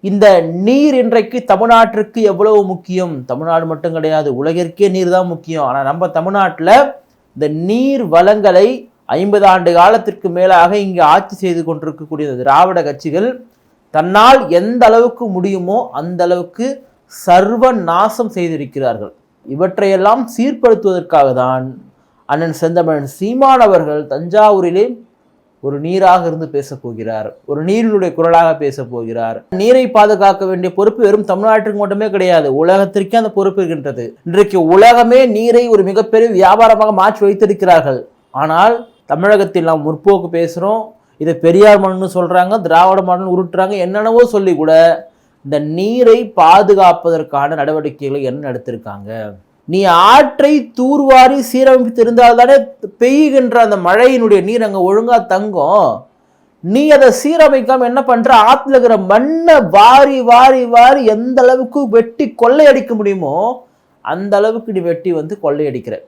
இந்த நீர் இன்றைக்கு தமிழ்நாட்டிற்கு எவ்வளவு முக்கியம்? தமிழ்நாடு மட்டும் கிடையாது, உலகிற்கே நீர் தான் முக்கியம். ஆனால் நம்ம தமிழ்நாட்டில் இந்த நீர் வளங்களை 50 ஆண்டு காலத்திற்கு மேலாக இங்கே ஆட்சி செய்து கொண்டிருக்கக்கூடிய திராவிட கட்சிகள் தன்னால் எந்த அளவுக்கு முடியுமோ அந்த அளவுக்கு சர்வ நாசம் செய்திருக்கிறார்கள். இவற்றையெல்லாம் சீர்படுத்துவதற்காக தான் அண்ணன் செந்தமிழன் சீமான் அவர்கள் தஞ்சாவூரிலே ஒரு நீராக இருந்து பேச போகிறார், ஒரு நீரினுடைய குரலாக பேச போகிறார். நீரை பாதுகாக்க வேண்டிய பொறுப்பு வெறும் தமிழ்நாட்டுக்கு மட்டுமே கிடையாது, உலகத்திற்கே அந்த பொறுப்பு இருக்கின்றது. இன்றைக்கு உலகமே நீரை ஒரு மிகப்பெரிய வியாபாரமாக மாற்றி வைத்திருக்கிறார்கள். ஆனால் தமிழகத்தில் நாம் முற்போக்கு பேசுகிறோம், இதை பெரியார் மண்ணுன்னு சொல்கிறாங்க, திராவிட மண்ணுன்னு உருட்டுறாங்க, என்னென்னவோ சொல்லி கூட இந்த நீரை பாதுகாப்பதற்கான நடவடிக்கைகளை என்ன எடுத்திருக்காங்க? நீ ஆற்றை தூர்வாரி சீரமைத்து இருந்தால் தானே பெய்கின்ற அந்த மழையினுடைய நீர் அங்கே ஒழுங்கா தங்கும். நீ அதை சீரமைக்காம என்ன பண்ற? ஆற்றுல இருக்கிற மண்ணை வாரி வாரி வாரி எந்த அளவுக்கு வெட்டி கொள்ளையடிக்க முடியுமோ அந்த அளவுக்கு நீ வெட்டி கொள்ளையடிக்கிற.